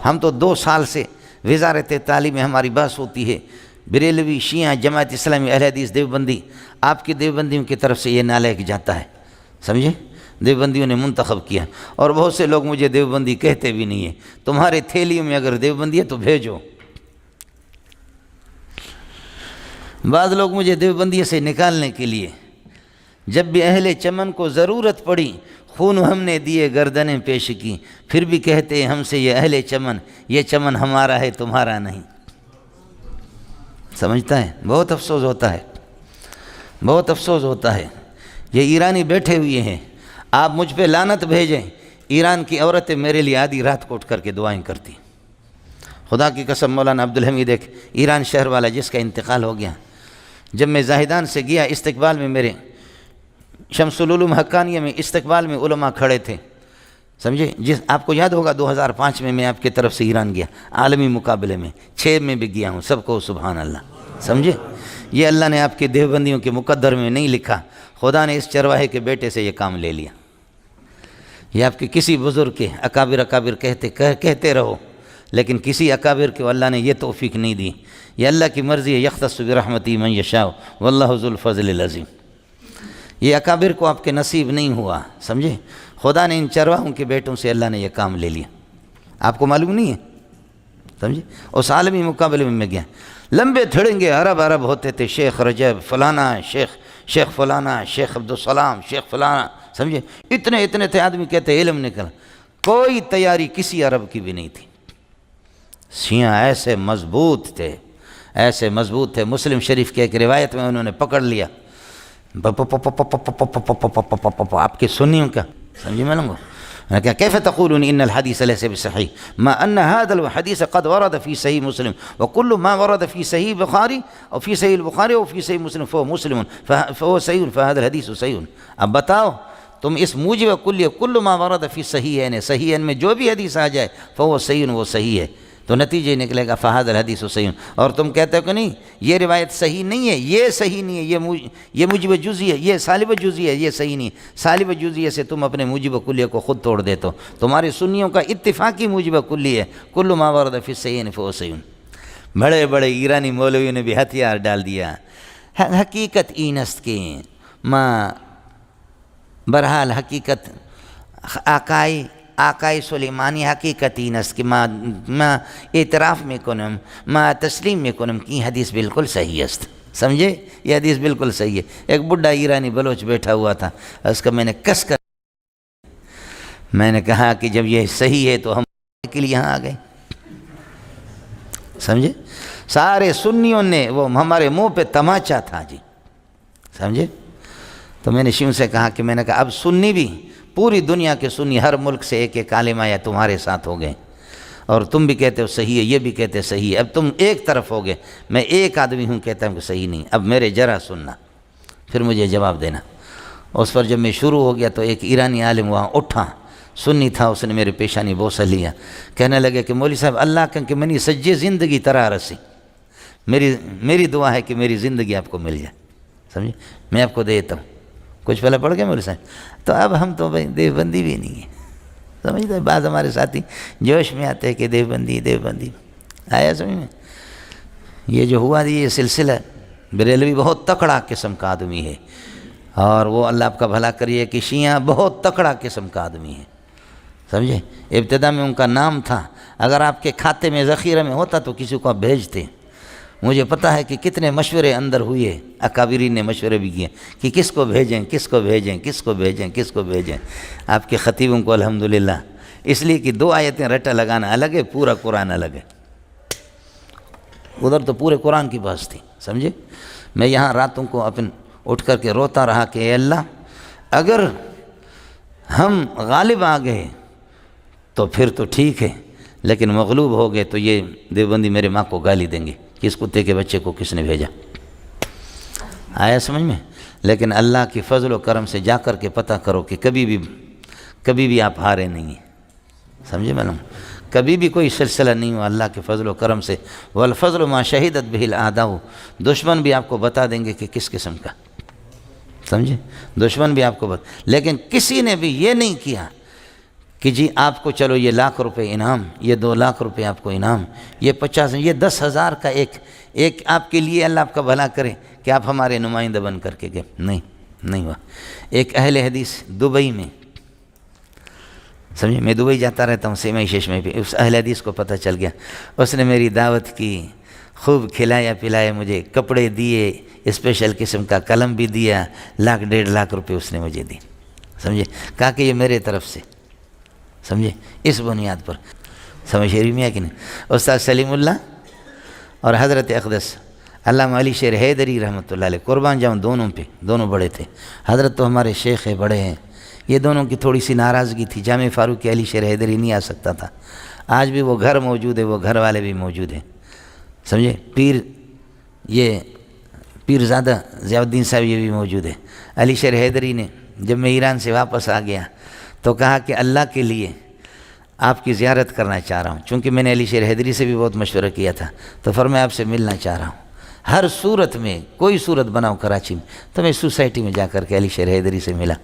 ہم تو 2 سال سے وزارت تعلیم میں ہماری بحث ہوتی ہے، بریلوی، شیعہ، جماعت اسلامی، اہل حدیث، دیوبندی، آپ کی دیوبندیوں کی طرف سے یہ نالائق جاتا ہے، سمجھے؟ دیوبندیوں نے منتخب کیا، اور بہت سے لوگ مجھے دیوبندی کہتے بھی نہیں ہیں۔ تمہارے تھیلیوں میں اگر دیوبندی ہے تو بھیجو۔ بعض لوگ مجھے دیوبندی سے نکالنے کے لیے، جب بھی اہل چمن کو ضرورت پڑی خون ہم نے دیے گردنیں پیش کی، پھر بھی کہتے ہیں ہم سے یہ اہل چمن، یہ چمن ہمارا ہے تمہارا نہیں۔ سمجھتا ہے؟ بہت افسوس ہوتا ہے، بہت افسوس ہوتا ہے۔ یہ ایرانی بیٹھے ہوئے ہیں، آپ مجھ پہ لعنت بھیجیں، ایران کی عورتیں میرے لیے آدھی رات کو اٹھ کر کے دعائیں کرتی۔ خدا کی قسم، مولانا عبدالحمید ایک ایران شہر والا جس کا انتقال ہو گیا، جب میں زاہدان سے گیا استقبال میں، میرے شمس العلوم حقانیہ میں استقبال میں علماء کھڑے تھے، سمجھے؟ آپ کو یاد ہوگا 2005 میں آپ کی طرف سے ایران گیا عالمی مقابلے میں، 6 میں بھی گیا ہوں، سب کو سبحان اللہ، سمجھے؟ یہ اللہ نے آپ کے دیوبندیوں کے مقدر میں نہیں لکھا، خدا نے اس چرواہے کے بیٹے سے یہ کام لے لیا۔ یہ آپ کے کسی بزرگ کے اکابر کہتے رہو، لیکن کسی اکابر کو اللہ نے یہ توفیق نہیں دی۔ یہ اللہ کی مرضی ہے، یختص برحمتہ من یشاء واللہ ذو الفضل العظیم۔ یہ اکابر کو آپ کے نصیب نہیں ہوا، سمجھے؟ خدا نے ان چرواہوں کے بیٹوں سے اللہ نے یہ کام لے لیا، آپ کو معلوم نہیں ہے، سمجھے؟ اس عالمی مقابلے میں گیا، لمبے تھڑنگے عرب ہوتے تھے، شیخ رجب فلانا، شیخ فلانا، شیخ عبدالسلام، شیخ فلانا، سمجھے؟ اتنے تھے، آدمی کہتے علم نکلا، کوئی تیاری کسی عرب کی بھی نہیں تھی۔ شیعہ ایسے مضبوط تھے، مسلم شریف کی ایک روایت میں انہوں نے پکڑ لیا، آپ کے سنیوں کا، سمجھے میں لوں گا، کیف تقولون ان الحدیث لیس بصحیح ما ان هذا الحديث قد ورد في صحیح مسلم وكل ما ورد في صحیح بخاری او في صحیح البخاری او في صحیح مسلم فهو مسلم فهو صحیح فهذا الحديث صحیح۔ اب بتاؤ تم اس موجب کل ما ورد في صحیحین، صحیحین میں جو بھی حدیث آ جائے فهو صحیح، وہ صحیح ہے، تو نتیجہ نکلے گا فہذا الحدیث صحیح۔ اور تم کہتے ہو کہ نہیں یہ روایت صحیح نہیں ہے، یہ صحیح نہیں ہے، یہ موجب جزئی ہے، یہ سالب جزئی ہے، یہ صحیح نہیں ہے۔ سالب جزئی سے تم اپنے موجب کلیہ کو خود توڑ دیتے ہو۔ تمہارے سنیوں کا اتفاقی موجب کلی ہے، کل ما ورد فی الصحیحین فہو صحیح۔ بڑے بڑے ایرانی مولویوں نے بھی ہتھیار ڈال دیا، حقیقت اینست کے برحال حقیقت آقای سلیمانی حقیقتی نست کہ ما اعتراف میں کنم، ما تسلیم میں کنم کی حدیث بالکل صحیح است، سمجھے؟ یہ حدیث بالکل صحیح ہے۔ ایک بڈھا ایرانی بلوچ بیٹھا ہوا تھا، اس کا میں نے کس کر میں نے کہا کہ جب یہ صحیح ہے تو ہم کے لیے یہاں آ گئے، سمجھے؟ سارے سنیوں نے وہ ہمارے منہ پہ تماچا تھا جی، سمجھے؟ تو میں نے شیوں سے کہا کہ میں نے کہا اب سنی بھی، پوری دنیا کے سنی ہر ملک سے ایک کالمہ یا تمہارے ساتھ ہو گئے، اور تم بھی کہتے ہو صحیح ہے، یہ بھی کہتے صحیح ہے، اب تم ایک طرف ہو گئے، میں ایک آدمی ہوں کہتا ہوں کہ صحیح نہیں، اب میرے ذرا سننا، پھر مجھے جواب دینا۔ اس پر جب میں شروع ہو گیا تو ایک ایرانی عالم وہاں اٹھا، سنی تھا، اس نے میرے پیشانی بوسہ لیا، کہنے لگے کہ مولوی صاحب اللہ کہ منی سجے زندگی طرح رسی، میری دعا ہے کہ میری زندگی آپ کو مل جائے، سمجھے؟ میں آپ کو دیتا ہوں، کچھ پہلے پڑھ گئے مولوی صاحب؟ تو اب ہم تو بھائی دیوبندی بھی نہیں ہیں، سمجھتے؟ بعض ہمارے ساتھی جوش میں آتے ہیں کہ دیوبندی آیا سمجھ میں؟ یہ جو ہوا یہ سلسلہ، بریلوی بہت تکڑا قسم کا آدمی ہے، اور وہ اللہ آپ کا بھلا کریے کہ شیعہ بہت تکڑا قسم کا آدمی ہے، سمجھے؟ ابتدا میں ان کا نام تھا، اگر آپ کے کھاتے میں ذخیرہ میں ہوتا تو کسی کو آپ بھیجتے۔ مجھے پتہ ہے کہ کتنے مشورے اندر ہوئے، اکابرین نے مشورے بھی کیے کہ کس کو بھیجیں۔ آپ کے خطیبوں کو الحمدللہ، اس لیے کہ 2 آیتیں رٹا لگانا الگ ہے، پورا قرآن الگ ہے، ادھر تو پورے قرآن کی بحث تھی، سمجھے؟ میں یہاں راتوں کو اٹھ کر کے روتا رہا کہ اے اللہ اگر ہم غالب آ گئے تو پھر تو ٹھیک ہے، لیکن مغلوب ہو گئے تو یہ دیوبندی میرے ماں کو گالی دیں گے، کس کتے کے بچے کو کس نے بھیجا، آیا سمجھ میں؟ لیکن اللہ کی فضل و کرم سے جا کر کے پتہ کرو کہ کبھی بھی آپ ہارے نہیں ہیں، سمجھے معلوم؟ کبھی بھی کوئی سلسلہ نہیں ہوا اللہ کے فضل و کرم سے، والفضل ما شہدت بہ الاعداء، دشمن بھی آپ کو بتا دیں گے کہ کس قسم کا، سمجھے؟ دشمن بھی آپ کو لیکن کسی نے بھی یہ نہیں کیا کہ جی آپ کو چلو یہ 1,00,000 روپے انعام، یہ 2,00,000 روپے آپ کو انعام، یہ 50، یہ 10,000 کا ایک آپ کے لیے اللہ آپ کا بھلا کرے کہ آپ ہمارے نمائندہ بن کر کے گئے۔ نہیں ہوا۔ ایک اہل حدیث دبئی میں، سمجھے، میں دبئی جاتا رہتا ہوں سیمئی چشمے پہ، اس اہل حدیث کو پتہ چل گیا، اس نے میری دعوت کی، خوب کھلایا پلایا، مجھے کپڑے دیے، اسپیشل قسم کا قلم بھی دیا، 1,00,000 1,50,000 روپے اس نے مجھے دی، سمجھے، کہا کہ یہ میرے طرف سے، سمجھے، اس بنیاد پر۔ سمجھ شریف میں ہے کہ نہیں؟ استاد سلیم اللہ اور حضرت اقدس علامہ علی شیر حیدری رحمۃ اللہ علیہ، قربان جاؤں دونوں پہ، دونوں بڑے تھے۔ حضرت تو ہمارے شیخ ہیں، بڑے ہیں، یہ دونوں کی تھوڑی سی ناراضگی تھی، جامع فاروق علی شیر حیدری نہیں آ سکتا تھا، آج بھی وہ گھر موجود ہے، وہ گھر والے بھی موجود ہیں، سمجھے، یہ پیرزادہ ضیاء الدین صاحب یہ بھی موجود ہے۔ علی شیر حیدری نے جب میں ایران سے واپس آ گیا تو کہا کہ اللہ کے لیے آپ کی زیارت کرنا چاہ رہا ہوں، چونکہ میں نے علی شیر حیدری سے بھی بہت مشورہ کیا تھا، تو فرمایا آپ سے ملنا چاہ رہا ہوں، ہر صورت میں کوئی صورت بناؤ کراچی میں۔ تو میں سوسائٹی میں جا کر کے علی شیر حیدری سے ملا،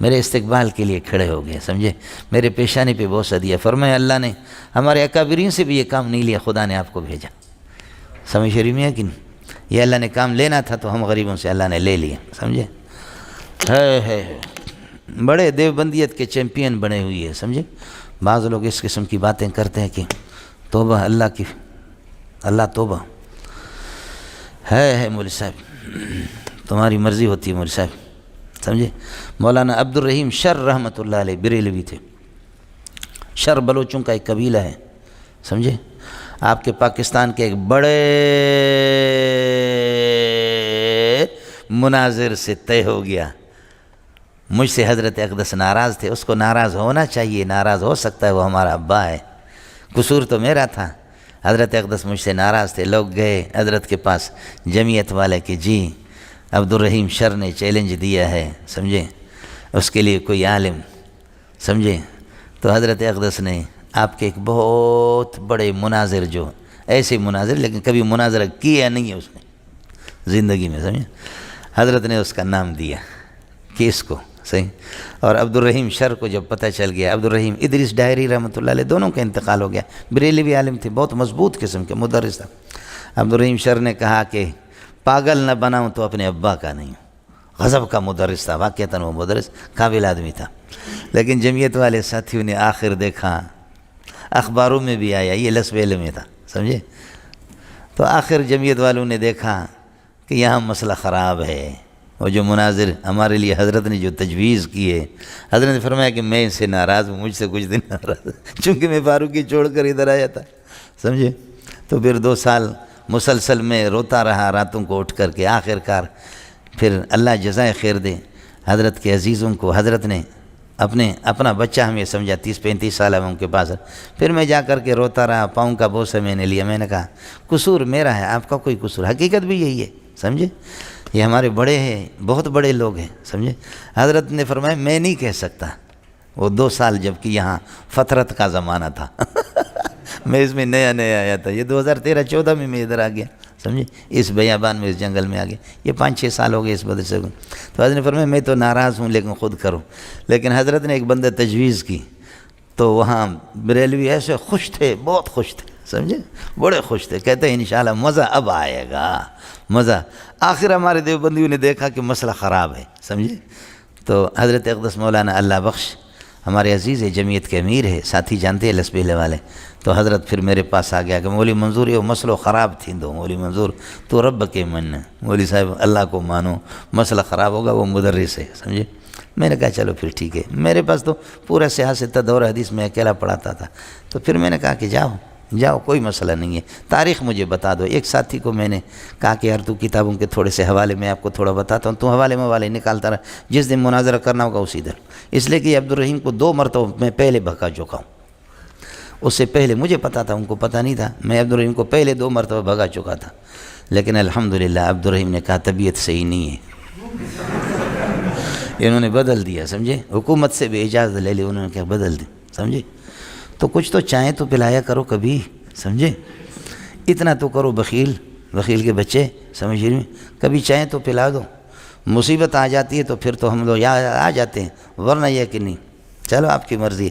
میرے استقبال کے لیے کھڑے ہو گئے، سمجھے، میرے پیشانی پہ بوسہ دیا، فرمایا اللہ نے ہمارے اکابرین سے بھی یہ کام نہیں لیا، خدا نے آپ کو بھیجا۔ سمجھ شریف میں ہے کہ نہیں؟ یہ اللہ نے کام لینا تھا تو ہم غریبوں سے اللہ نے لے لیا، سمجھے، ہے بڑے دیوبندیت کے چیمپئن بنے ہوئی ہے، سمجھے۔ بعض لوگ اس قسم کی باتیں کرتے ہیں کہ توبہ اللہ توبہ ہے مولوی صاحب، تمہاری مرضی ہوتی ہے مولوی صاحب، سمجھے۔ مولانا عبد الرحیم شر رحمۃ اللہ علیہ بریلوی تھے، شر بلوچوں کا ایک قبیلہ ہے، سمجھے، آپ کے پاکستان کے ایک بڑے مناظر سے طے ہو گیا، مجھ سے حضرت اقدس ناراض تھے، اس کو ناراض ہونا چاہیے، ناراض ہو سکتا ہے، وہ ہمارا ابا ہے، قصور تو میرا تھا۔ حضرت اقدس مجھ سے ناراض تھے، لوگ گئے حضرت کے پاس جمعیت والے کہ جی عبد الرحیم شر نے چیلنج دیا ہے، سمجھے، اس کے لیے کوئی عالم، سمجھے، تو حضرت اقدس نے آپ کے ایک بہت بڑے مناظر، جو ایسے مناظر لیکن کبھی مناظرہ کیا نہیں ہے اس نے زندگی میں، سمجھے، حضرت نے اس کا نام دیا کہ اس کو، صحیح۔ اور عبد الرحیم شر کو جب پتہ چل گیا، عبد الرحیم ادریس ڈائری رحمۃ اللہ علیہ دونوں کا انتقال ہو گیا، بریلوی عالم تھے، بہت مضبوط قسم کے مدرس تھا۔ عبد الرحیم شر نے کہا کہ پاگل نہ بناؤں تو اپنے ابا کا نہیں، غضب کا مدرس تھا، واقعتاً وہ مدرس قابل آدمی تھا، لیکن جمعیت والے ساتھیوں نے آخر دیکھا، اخباروں میں بھی آیا، یہ لسویلے میں تھا، سمجھے، تو آخر جمعیت والوں نے دیکھا کہ یہاں مسئلہ خراب ہے، اور جو مناظر ہمارے لیے حضرت نے جو تجویز کی ہے، حضرت نے فرمایا کہ میں اس سے ناراض ہوں، مجھ سے کچھ دن ناراض، چونکہ میں فاروقی چھوڑ کر ادھر آیا تھا، سمجھے، تو پھر 2 سال مسلسل میں روتا رہا راتوں کو اٹھ کر کے، آخر کار پھر اللہ جزائے خیر دے حضرت کے عزیزوں کو، حضرت نے اپنا بچہ ہمیں سمجھا، 30-35 سال ہے ان کے پاس، پھر میں جا کر کے روتا رہا، پاؤں کا بوسہ میں نے لیا، میں نے کہا قصور میرا ہے، آپ کا کوئی قصور، حقیقت بھی یہی ہے، سمجھے، یہ ہمارے بڑے ہیں، بہت بڑے لوگ ہیں، سمجھے۔ حضرت نے فرمایا میں نہیں کہہ سکتا، وہ 2 سال جب کہ یہاں فترت کا زمانہ تھا میں اس میں نیا آیا تھا، یہ 2013-14 میں ادھر آ گیا، سمجھے، اس بیابان میں، اس جنگل میں آ گیا، یہ 5-6 سال ہو گئے اس مدرسے کو۔ تو حضرت نے فرمایا میں تو ناراض ہوں لیکن خود کرو، لیکن حضرت نے ایک بندہ تجویز کی، تو وہاں بریلوی ایسے خوش تھے، بہت خوش تھے، سمجھے، بڑے خوش تھے، کہتے ہیں انشاءاللہ مزہ اب آئے گا، مزہ۔ آخر ہمارے دیوبندیوں نے دیکھا کہ مسئلہ خراب ہے، سمجھے، تو حضرت اقدس مولانا اللہ بخش ہمارے عزیز ہے، جمعیت کے امیر ہے، ساتھی جانتے ہیں لسبیلے والے، تو حضرت پھر میرے پاس آ گیا کہ مولوی منظور یہ مسئلہ خراب تھی دو، مولوی منظور تو رب کے من، مولوی صاحب اللہ کو مانو، مسئلہ خراب ہوگا، وہ مدرس ہے، سمجھے۔ میں نے کہا چلو پھر ٹھیک ہے، میرے پاس تو پورا سیاست دور حدیث میں اکیلا پڑھاتا تھا، تو پھر میں نے کہا کہ جاؤ کوئی مسئلہ نہیں ہے، تاریخ مجھے بتا دو۔ ایک ساتھی کو میں نے کہا کہ یار تو کتابوں کے تھوڑے سے حوالے میں آپ کو تھوڑا بتاتا ہوں، تو حوالے نکالتا رہا، جس دن مناظرہ کرنا ہوگا اسی دن، اس لیے کہ عبد الرحیم کو 2 مرتبہ میں پہلے بھگا چکا ہوں، اس سے پہلے مجھے پتا تھا، ان کو پتہ نہیں تھا، میں عبد الرحیم کو پہلے 2 مرتبہ بھگا چکا تھا، لیکن الحمدللہ عبد الرحیم نے کہا طبیعت صحیح نہیں ہے انہوں نے بدل دیا، سمجھے، حکومت سے بھی اجازت لے لی، انہوں نے کہا بدل دی، سمجھے، تو کچھ تو چائیں تو پلایا کرو کبھی، سمجھے، اتنا تو کرو، بخیل کے بچے، سمجھ رہے ہیں، کبھی چائیں تو پلا دو، مصیبت آ جاتی ہے تو پھر تو ہم لوگ آ جاتے ہیں، ورنہ یہ کہ نہیں، چلو آپ کی مرضی،